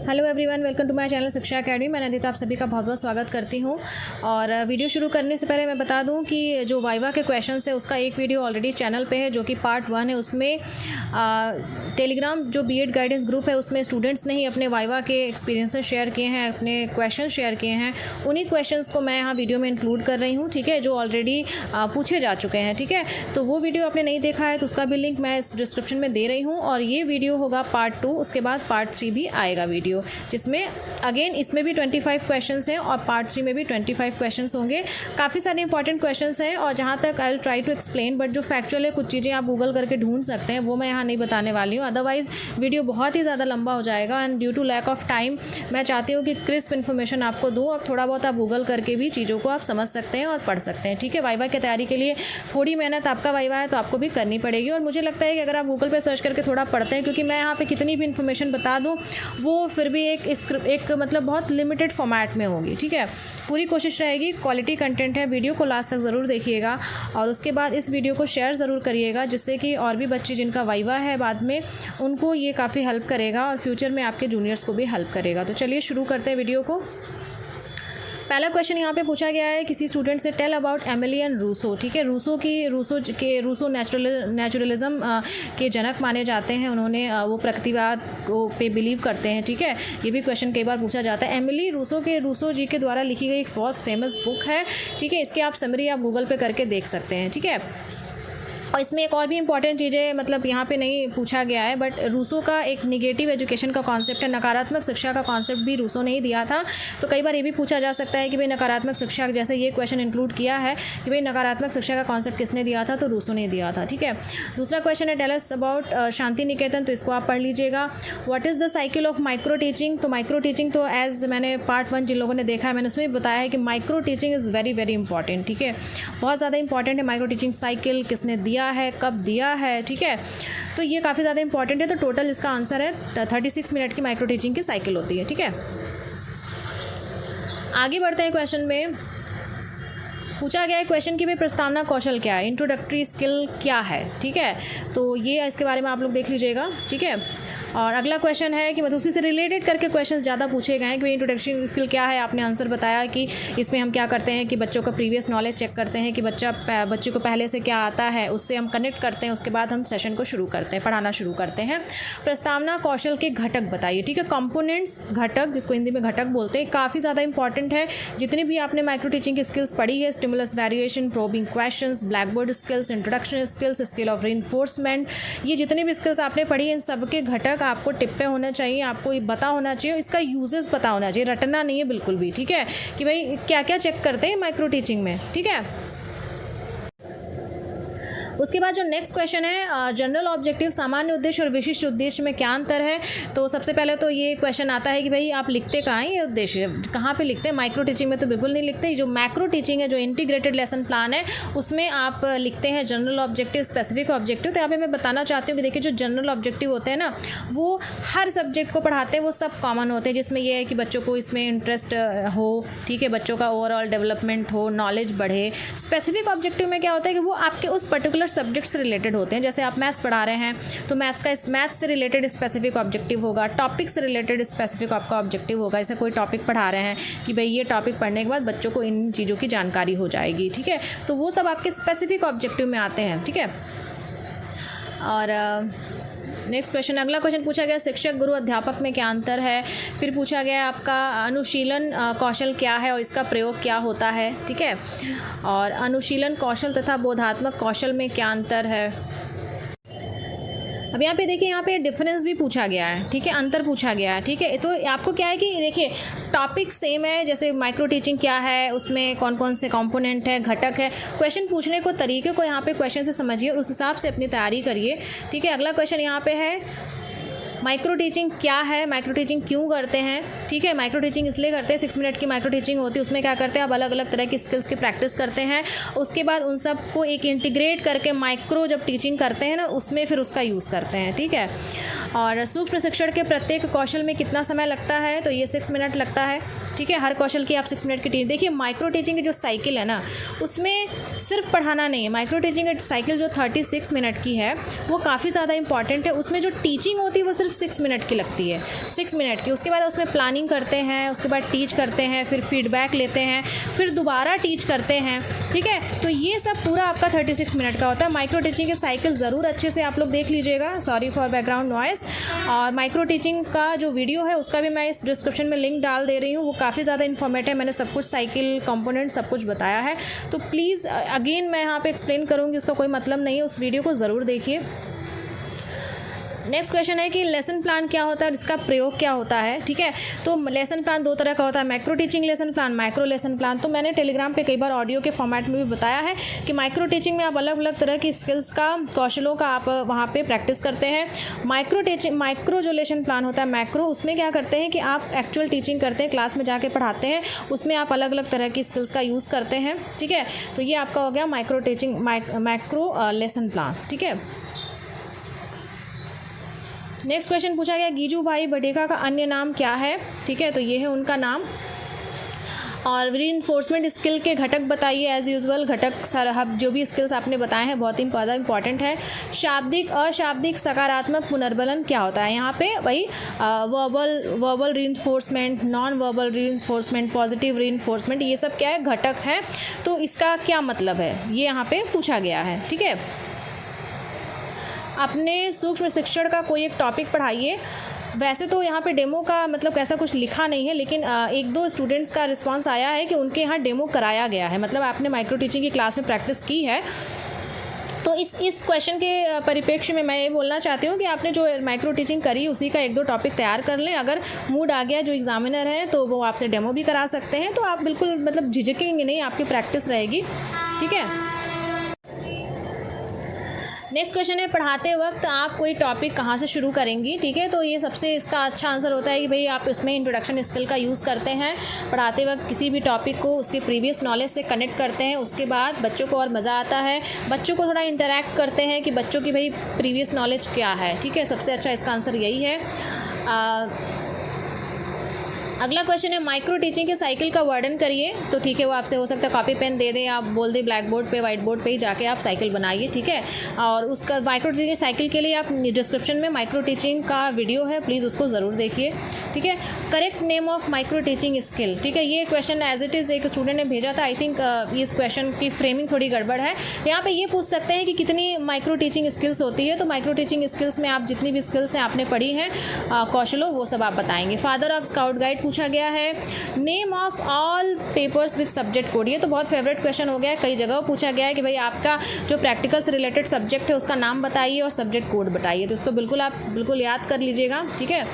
Hello everyone, welcome to my channel Shiksha academy. मैं नंदिता आप सभी का बहुत बहुत स्वागत करती हूं। और वीडियो शुरू करने से पहले मैं बता दूं कि जो वाइवा के क्वेश्चंस है उसका एक वीडियो ऑलरेडी चैनल पे है जो कि पार्ट 1 है। उसमें टेलीग्राम जो बीएड गाइडेंस ग्रुप है उसमें स्टूडेंट्स ने ही अपने वाइवा के एक्सपीरियंसेस शेयर किए हैं, अपने क्वेश्चन शेयर किए हैं। उन्हीं क्वेश्चंस को मैं यहाँ वीडियो में इंक्लूड कर रही हूँ, ठीक है, जो ऑलरेडी पूछे जा चुके हैं, ठीक है। तो वो वीडियो आपने नहीं देखा है तो उसका भी लिंक मैं इस डिस्क्रिप्शन में दे रही हूँ। और ये वीडियो होगा पार्ट 2, उसके बाद पार्ट 3 भी आएगा वीडियो, जिसमें अगेन इसमें भी 25 क्वेश्चंस हैं और पार्ट 3 में भी 25 क्वेश्चंस होंगे। काफ़ी सारे इंपॉर्टेंट क्वेश्चंस हैं और जहाँ तक I will try to explain, but जो फैक्चुअल है कुछ चीज़ें आप गूगल करके ढूंढ सकते हैं, वो मैं यहाँ नहीं बताने वाली हूँ, अदरवाइज़ वीडियो बहुत ही ज़्यादा लंबा हो जाएगा। And due to lack of time मैं चाहती हूँ कि क्रिस्प इन्फॉर्मेशन आपको दूँ और थोड़ा बहुत आप गूगल करके भी चीज़ों को आप समझ सकते हैं और पढ़ सकते हैं, ठीक है। वाइवा की तैयारी के लिए थोड़ी मेहनत आपका वाइवा है तो आपको भी करनी पड़ेगी। और मुझे लगता है कि अगर आप गूगल पर सर्च करके थोड़ा पढ़ते हैं, क्योंकि मैं यहाँ पर कितनी भी इन्फॉर्मेशन बता दूँ वो फिर भी एक मतलब बहुत लिमिटेड फॉर्मेट में होगी, ठीक है। पूरी कोशिश रहेगी, क्वालिटी कंटेंट है, वीडियो को लास्ट तक ज़रूर देखिएगा और उसके बाद इस वीडियो को शेयर ज़रूर करिएगा, जिससे कि और भी बच्चे जिनका वाइवा है बाद में उनको ये काफ़ी हेल्प करेगा और फ्यूचर में आपके जूनियर्स को भी हेल्प करेगा। तो चलिए शुरू करते हैं वीडियो को। पहला क्वेश्चन यहाँ पे पूछा गया है किसी स्टूडेंट से, tell about Emile and Rousseau, ठीक है। रूसो नेचुरलिज्म के जनक माने जाते हैं। उन्होंने वो प्रकृतिवाद को पे बिलीव करते हैं, ठीक है। ये भी क्वेश्चन कई बार पूछा जाता है। एमिली रूसो जी के द्वारा लिखी गई एक बहुत फेमस बुक है, ठीक है। इसके आप समरी आप गूगल पे करके देख सकते हैं, ठीक है। और इसमें एक और भी इंपॉर्टेंट चीज़ें मतलब यहाँ पे नहीं पूछा गया है, बट रूसो का एक निगेटिव एजुकेशन का कॉन्सेप्ट है, नकारात्मक शिक्षा का कॉन्सेप्ट भी रूसो ने ही दिया था। तो कई बार ये भी पूछा जा सकता है कि भाई नकारात्मक शिक्षा, जैसे ये क्वेश्चन इंक्लूड किया है कि भाई नकारात्मक शिक्षा का कॉन्सेप्ट किसने दिया था, तो रूसो ने दिया था, ठीक है। दूसरा क्वेश्चन है tell us about Shanti Niketan, तो इसको आप पढ़ लीजिएगा। What is the cycle of micro teaching, तो माइक्रो टीचिंग तो एज मैंने पार्ट 1 जिन लोगों ने देखा है मैंने उसमें बताया है कि micro teaching is very very important, ठीक है। बहुत ज़्यादा इंपॉर्टेंट है माइक्रो टीचिंग। साइकिल किसने दिया है, कब दिया है, ठीक है। तो ये काफ़ी ज़्यादा इंपॉर्टेंट है। तो टोटल इसका आंसर है 36 मिनट की माइक्रो टीचिंग की साइकिल होती है, ठीक है। आगे बढ़ते हैं क्वेश्चन में। पूछा गया है क्वेश्चन की भाई प्रस्तावना कौशल क्या है, इंट्रोडक्टरी स्किल क्या है, ठीक है। तो ये इसके बारे में आप लोग देख लीजिएगा, ठीक है। और अगला क्वेश्चन है कि मतलब उसी से रिलेटेड करके क्वेश्चंस ज़्यादा पूछे गए हैं कि भाई इंट्रोडक्शन स्किल क्या है। आपने आंसर बताया कि इसमें हम क्या करते हैं कि बच्चों का प्रीवियस नॉलेज चेक करते हैं कि बच्चे को पहले से क्या आता है, उससे हम कनेक्ट करते हैं, उसके बाद हम सेशन को शुरू करते हैं, पढ़ाना शुरू करते हैं। प्रस्तावना कौशल के घटक बताइए, ठीक है। कंपोनेंट्स, घटक, जिसको हिंदी में घटक बोलते हैं, काफ़ी ज़्यादा इंपॉर्टेंट है। जितनी भी आपने माइक्रो टीचिंग की स्किल्स पढ़ी है, stimulus variation, probing questions, black board skills, introduction skills, skill of reinforcement, ये जितनी भी स्किल्स आपने पढ़ी इन सबके घटक आपको टिप पे होना चाहिए, आपको ये पता होना चाहिए, इसका यूजेस पता होना चाहिए, रटना नहीं है बिल्कुल भी, ठीक है, कि भाई क्या क्या चेक करते हैं माइक्रो टीचिंग में, ठीक है। उसके बाद जो नेक्स्ट क्वेश्चन है, जनरल ऑब्जेक्टिव, सामान्य उद्देश्य और विशिष्ट उद्देश्य में क्या अंतर है। तो सबसे पहले तो ये क्वेश्चन आता है कि भाई आप लिखते कहाँ हैं, ये उद्देश्य कहाँ पे लिखते हैं। माइक्रो टीचिंग में तो बिल्कुल नहीं लिखते। जो मैक्रो टीचिंग है, जो इंटीग्रेटेड लेसन प्लान है, उसमें आप लिखते हैं जनरल ऑब्जेक्टिव, स्पेसिफिक ऑब्जेक्टिव। तो यहाँ पे मैं बताना चाहती हूँ कि देखिए जो जनरल ऑब्जेक्टिव होते हैं ना, वो हर सब्जेक्ट को पढ़ाते हैं, वो सब कॉमन होते हैं, जिसमें यह है कि बच्चों को इसमें इंटरेस्ट हो, ठीक है, बच्चों का ओवरऑल डेवलपमेंट हो, नॉलेज बढ़े। स्पेसिफिक ऑब्जेक्टिव में क्या होता है कि वो आपके उस पर्टिकुलर सब्जेक्ट से रिलेटेड होते हैं। जैसे आप मैथ्स पढ़ा रहे हैं तो मैथ्स से रिलेटेड स्पेसिफिक ऑब्जेक्टिव होगा, टॉपिक से रिलेटेड स्पेसिफिक आपका ऑब्जेक्टिव होगा। जैसे कोई टॉपिक पढ़ा रहे हैं कि भाई ये टॉपिक पढ़ने के बाद बच्चों को इन चीज़ों की जानकारी हो जाएगी, ठीक है। तो वो सब आपके स्पेसिफिक ऑब्जेक्टिव में आते हैं, ठीक है। और नेक्स्ट क्वेश्चन, अगला क्वेश्चन पूछा गया शिक्षक, गुरु, अध्यापक में क्या अंतर है। फिर पूछा गया आपका अनुशीलन कौशल क्या है और इसका प्रयोग क्या होता है, ठीक है। और अनुशीलन कौशल तथा बोधात्मक कौशल में क्या अंतर है। अब यहाँ पे देखिए, यहाँ पे डिफरेंस भी पूछा गया है, ठीक है, अंतर पूछा गया है, ठीक है। तो आपको क्या है कि देखिए टॉपिक सेम है, जैसे माइक्रो टीचिंग क्या है, उसमें कौन कौन से कंपोनेंट है, घटक है। क्वेश्चन पूछने को तरीके को यहाँ पे क्वेश्चन से समझिए और उस हिसाब से अपनी तैयारी करिए, ठीक है। अगला क्वेश्चन यहाँ पे है माइक्रो टीचिंग क्या है, माइक्रो टीचिंग क्यों करते हैं, ठीक है। माइक्रो टीचिंग इसलिए करते हैं, 6 मिनट की माइक्रो टीचिंग होती है, उसमें क्या करते हैं आप अलग अलग तरह की स्किल्स की प्रैक्टिस करते हैं, उसके बाद उन सब को एक इंटीग्रेट करके माइक्रो जब टीचिंग करते हैं ना, उसमें फिर उसका यूज़ करते हैं, ठीक है। और सूक्ष्म प्रशिक्षण के प्रत्येक कौशल में कितना समय लगता है, तो ये 6 मिनट लगता है, ठीक है। हर कौशल की आप 6 मिनट की टीचिंग। देखिए माइक्रो टीचिंग की जो साइकिल है ना, उसमें सिर्फ पढ़ाना नहीं है। माइक्रो टीचिंग की साइकिल जो 36 मिनट की है वो काफ़ी ज़्यादा इंपॉर्टेंट है। उसमें जो टीचिंग होती है वो सिर्फ 6 मिनट की लगती है, 6 मिनट की। उसके बाद उसमें प्लानिंग करते हैं, उसके बाद टीच करते हैं, फिर फीडबैक लेते हैं, फिर दोबारा टीच करते हैं, ठीक है। तो ये सब पूरा आपका 36 मिनट का होता है। माइक्रो टीचिंग के साइकिल ज़रूर अच्छे से आप लोग देख लीजिएगा, सॉरी फॉर बैकग्राउंड नॉइज़। और माइक्रो टीचिंग का जो वीडियो है उसका भी मैं इस डिस्क्रिप्शन में लिंक डाल दे रही हूँ, वो काफ़ी ज़्यादा इन्फॉर्मेटिव है, मैंने सब कुछ साइकिल कंपोनेंट सब कुछ बताया है। तो प्लीज़ अगेन मैं यहाँ पे एक्सप्लेन करूँगी, उसका कोई मतलब नहीं है, उस वीडियो को ज़रूर देखिए। नेक्स्ट क्वेश्चन है कि लेसन प्लान क्या होता है और इसका प्रयोग क्या होता है, ठीक है। तो लेसन प्लान 2 तरह का होता है, macro teaching lesson plan, micro lesson plan. तो मैंने टेलीग्राम पे कई बार ऑडियो के फॉर्मेट में भी बताया है कि माइक्रो टीचिंग में आप अलग अलग तरह की स्किल्स का, कौशलों का आप वहाँ पे प्रैक्टिस करते हैं। माइक्रो जो लेसन प्लान होता है मैक्रो, उसमें क्या करते हैं कि आप एक्चुअल टीचिंग करते हैं, क्लास में जाके पढ़ाते हैं, उसमें आप अलग अलग तरह की स्किल्स का यूज़ करते हैं, ठीक है। तो ये आपका हो गया micro teaching, macro lesson plan, ठीक है। नेक्स्ट क्वेश्चन पूछा गया गीजू भाई बटेगा का अन्य नाम क्या है, ठीक है। तो ये है उनका नाम। और रीइंफोर्समेंट स्किल के घटक बताइए। एज़ यूजुअल घटक जो भी स्किल्स आपने बताए हैं बहुत ही ज़्यादा इंपॉर्टेंट है। शाब्दिक अशाब्दिक सकारात्मक पुनर्बलन क्या होता है, यहाँ पे वही verbal reinforcement, non verbal reinforcement, positive reinforcement, ये सब क्या है, घटक हैं। तो इसका क्या मतलब है ये यहाँ पे पूछा गया है, ठीक है। अपने सूक्ष्म शिक्षण का कोई एक टॉपिक पढ़ाइए। वैसे तो यहाँ पे डेमो का मतलब ऐसा कुछ लिखा नहीं है, लेकिन 1-2 स्टूडेंट्स का रिस्पांस आया है कि उनके यहाँ डेमो कराया गया है, मतलब आपने माइक्रो टीचिंग की क्लास में प्रैक्टिस की है। तो इस क्वेश्चन के परिप्रेक्ष्य में मैं ये बोलना चाहती हूँ कि आपने जो माइक्रो टीचिंग करी उसी का 1-2 टॉपिक तैयार कर लें। अगर मूड आ गया जो एग्जामिनर हैं तो वो आपसे डेमो भी करा सकते हैं, तो आप बिल्कुल मतलब झिझकेंगे नहीं, आपकी प्रैक्टिस रहेगी, ठीक है। नेक्स्ट क्वेश्चन है पढ़ाते वक्त आप कोई टॉपिक कहाँ से शुरू करेंगी, ठीक है। तो ये सबसे इसका अच्छा आंसर होता है कि भाई आप उसमें इंट्रोडक्शन स्किल का यूज़ करते हैं। पढ़ाते वक्त किसी भी टॉपिक को उसके प्रीवियस नॉलेज से कनेक्ट करते हैं, उसके बाद बच्चों को और मज़ा आता है, बच्चों को थोड़ा इंटरेक्ट करते हैं कि बच्चों की भाई प्रीवियस नॉलेज क्या है, ठीक है। सबसे अच्छा इसका आंसर यही है। अगला क्वेश्चन है माइक्रो टीचिंग के साइकिल का वर्णन करिए। तो ठीक है, वो आपसे हो सकता है कॉपी पेन दे दें, आप बोल दें ब्लैक बोर्ड पे, वाइट बोर्ड पे ही जाके आप साइकिल बनाइए, ठीक है। और उसका माइक्रो टीचिंग साइकिल के लिए आप डिस्क्रिप्शन में माइक्रो टीचिंग का वीडियो है, प्लीज़ उसको ज़रूर देखिए, ठीक है। Correct name of micro teaching skill, ठीक है। ये क्वेश्चन एज इट इज़ एक स्टूडेंट ने भेजा था। आई थिंक इस क्वेश्चन की फ्रेमिंग थोड़ी गड़बड़ है। यहाँ पे ये पूछ सकते हैं कि कितनी माइक्रो टीचिंग स्किल्स होती है। तो माइक्रो टीचिंग स्किल्स में आप जितनी भी स्किल्स हैं आपने पढ़ी हैं, कौशलों, वो सब आप बताएंगे। फादर ऑफ स्काउट गाइड पूछा गया है। Name of all papers with subject code, ये तो बहुत फेवरेट क्वेश्चन हो गया है, कई जगह पूछा गया है कि भाई आपका जो प्रैक्टिकल से रिलेटेड सब्जेक्ट है उसका नाम बताइए और सब्जेक्ट कोड बताइए। तो उसको बिल्कुल आप बिल्कुल याद कर लीजिएगा, ठीक है।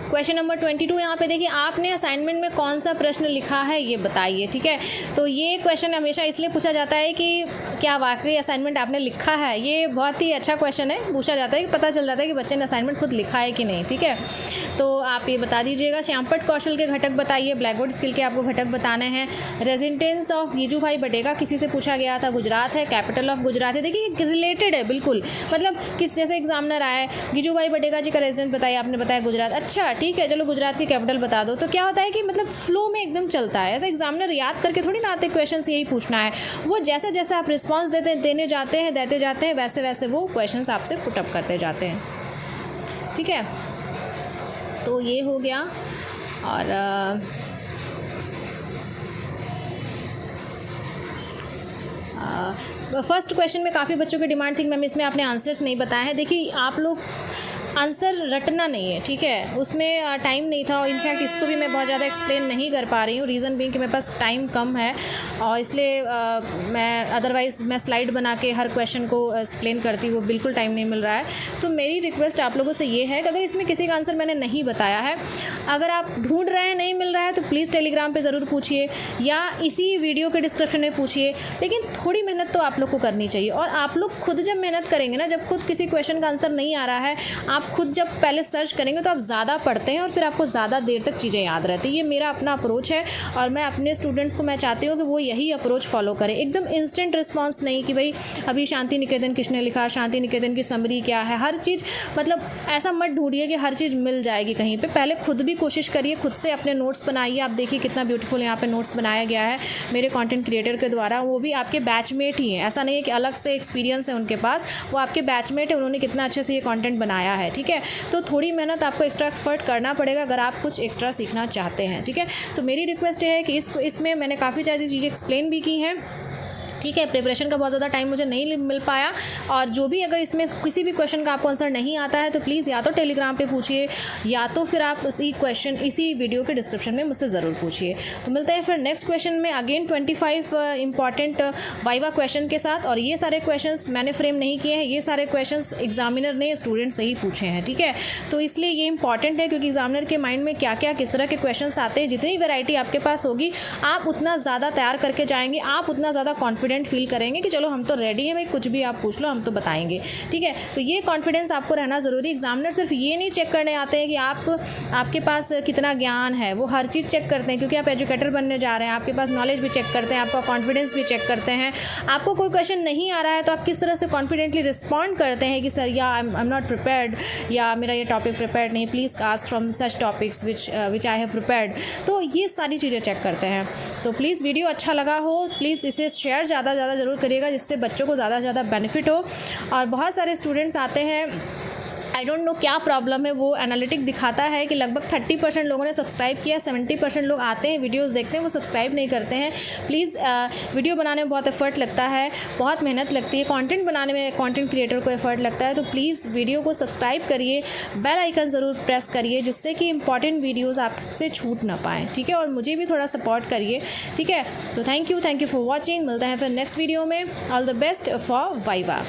क्वेश्चन नंबर 22 यहाँ पे देखिए, आपने असाइनमेंट में कौन सा प्रश्न लिखा है ये बताइए, ठीक है। तो ये क्वेश्चन हमेशा इसलिए पूछा जाता है कि क्या वाकई असाइनमेंट आपने लिखा है। ये बहुत ही अच्छा क्वेश्चन है, पूछा जाता है कि पता चल जाता है कि बच्चे ने असाइनमेंट खुद लिखा है कि नहीं, ठीक है। तो आप ये बता दीजिएगा। श्यामपट कौशल के घटक बताइए, ब्लैक बोर्ड स्किल के आपको घटक बताने हैं। रेजिडेंस ऑफ गीजू भाई बटेगा किसी से पूछा गया था, गुजरात है। कैपिटल ऑफ गुजरात है, देखिए रिलेटेड है बिल्कुल, मतलब किस जैसे एग्जामिनर आए गीजू भाई बटेगा जी का रेजिडेंस बताइए, आपने बताया गुजरात, अच्छा ठीक है चलो गुजरात की कैपिटल बता दो। तो क्या होता है कि मतलब फ्लो में एकदम चलता है, ऐसा एग्जामिनर याद करके थोड़ी ना आते क्वेश्चन यही पूछना है। वो जैसे जैसे आप रिस्पॉन्स देते जाते हैं वैसे वैसे वो क्वेश्चन आपसे पुटअप करते जाते हैं, ठीक है। तो ये हो गया। और फर्स्ट क्वेश्चन में काफ़ी बच्चों की डिमांड थी कि मैम इसमें आपने आंसर्स नहीं बताए हैं। देखिए आप लोग आंसर रटना नहीं है, ठीक है, उसमें टाइम नहीं था। और इनफैक्ट इसको भी मैं बहुत ज़्यादा एक्सप्लेन नहीं कर पा रही हूँ, रीज़न बीइंग कि मेरे पास टाइम कम है और इसलिए मैं अदरवाइज़ मैं स्लाइड बना के हर क्वेश्चन को एक्सप्लेन करती, वो बिल्कुल टाइम नहीं मिल रहा है। तो मेरी रिक्वेस्ट आप लोगों से ये है कि अगर इसमें किसी का आंसर मैंने नहीं बताया है, अगर आप ढूंढ रहे हैं नहीं मिल रहा है तो प्लीज़ टेलीग्राम पर ज़रूर पूछिए या इसी वीडियो के डिस्क्रिप्शन में पूछिए। लेकिन थोड़ी मेहनत तो आप लोग को करनी चाहिए। और आप लोग खुद जब मेहनत करेंगे ना, जब खुद किसी क्वेश्चन का आंसर नहीं आ रहा है, आप आप खुद जब पहले सर्च करेंगे तो आप ज़्यादा पढ़ते हैं और फिर आपको ज़्यादा देर तक चीज़ें याद रहती है। ये मेरा अपना अप्रोच है और मैं अपने स्टूडेंट्स को मैं चाहती हूँ कि वो यही अप्रोच फॉलो करें। एकदम इंस्टेंट रिस्पॉन्स नहीं कि भाई अभी शांति निकेतन किसने लिखा, शांति निकेतन की समरी क्या है, हर चीज़ मतलब ऐसा मत ढूंढिए कि हर चीज़ मिल जाएगी कहीं पे। पहले खुद भी कोशिश करिए, खुद से अपने नोट्स बनाइए। आप देखिए कितना ब्यूटीफुल यहाँ पे नोट्स बनाया गया है मेरे कंटेंट क्रिएटर के द्वारा, वो भी आपके बैचमेट ही हैं, ऐसा नहीं है कि अलग से एक्सपीरियंस है उनके पास, वो आपके बैचमेट है, उन्होंने कितना अच्छे से ये कंटेंट बनाया है। ठीक है, तो थोड़ी मेहनत आपको एक्स्ट्रा एफर्ट करना पड़ेगा अगर आप कुछ एक्स्ट्रा सीखना चाहते हैं। ठीक है, तो मेरी रिक्वेस्ट ये है कि इसमें मैंने काफ़ी सारी चीज़ें एक्सप्लेन भी की हैं। ठीक है, प्रिपरेशन का बहुत ज़्यादा टाइम मुझे नहीं मिल पाया, और जो भी अगर इसमें किसी भी क्वेश्चन का आपको आंसर नहीं आता है तो प्लीज़ या तो टेलीग्राम पे पूछिए या तो फिर आप इसी वीडियो के डिस्क्रिप्शन में मुझसे ज़रूर पूछिए। तो मिलते हैं फिर नेक्स्ट क्वेश्चन में अगेन 25 इंपॉर्टेंट वाइवा क्वेश्चन के साथ। और ये सारे क्वेश्चंस मैंने फ्रेम नहीं किए हैं, ये सारे क्वेश्चंस एग्जामिनर ने स्टूडेंट से ही पूछे हैं। ठीक है, तो इसलिए ये इंपॉर्टेंट है क्योंकि एग्जामिनर के माइंड में क्या क्या किस तरह के क्वेश्चन आते हैं, जितनी वैरायटी आपके पास होगी आप उतना ज़्यादा तैयार करके जाएंगे, आप उतना ज़्यादा कॉन्फिडेंट फील करेंगे कि चलो हम तो रेडी हैं भाई, कुछ भी आप पूछ लो हम तो बताएंगे। ठीक है, तो ये कॉन्फिडेंस आपको रहना ज़रूरी। एग्जामिनर सिर्फ ये नहीं चेक करने आते हैं कि आपके पास कितना ज्ञान है, वो हर चीज़ चेक करते हैं क्योंकि आप एजुकेटर बनने जा रहे हैं, आपके पास नॉलेज भी चेक करते हैं, आपका कॉन्फिडेंस भी चेक करते हैं। आपको कोई क्वेश्चन नहीं आ रहा है तो आप किस तरह से कॉन्फिडेंटली रिस्पॉन्ड करते हैं कि सर या आई एम नॉट प्रिपेयर्ड, या मेरा ये टॉपिक प्रिपेयर्ड नहीं, please ask from such topics which I have prepared. तो ये सारी चीज़ें चेक करते हैं। तो प्लीज़ वीडियो अच्छा लगा हो प्लीज़ इसे शेयर ज़्यादा ज़रूर करिएगा जिससे बच्चों को ज़्यादा से ज़्यादा बेनिफिट हो। और बहुत सारे स्टूडेंट्स आते हैं, आई डोंट नो क्या प्रॉब्लम है, वो एनालिटिक दिखाता है कि लगभग 30% लोगों ने सब्सक्राइब किया, 70% लोग आते हैं वीडियोस देखते हैं वो सब्सक्राइब नहीं करते हैं। प्लीज़ वीडियो बनाने में बहुत एफर्ट लगता है, बहुत मेहनत लगती है, कंटेंट बनाने में कंटेंट क्रिएटर को एफर्ट लगता है। तो प्लीज़ वीडियो को सब्सक्राइब करिए, बेल आइकन ज़रूर प्रेस करिए जिससे कि इंपॉर्टेंट वीडियोज़ आपसे छूट ना पाएँ। ठीक है, और मुझे भी थोड़ा सपोर्ट करिए। ठीक है, तो थैंक यू फॉर वॉचिंग। मिलते हैं फिर नेक्स्ट वीडियो में। All the best for viva.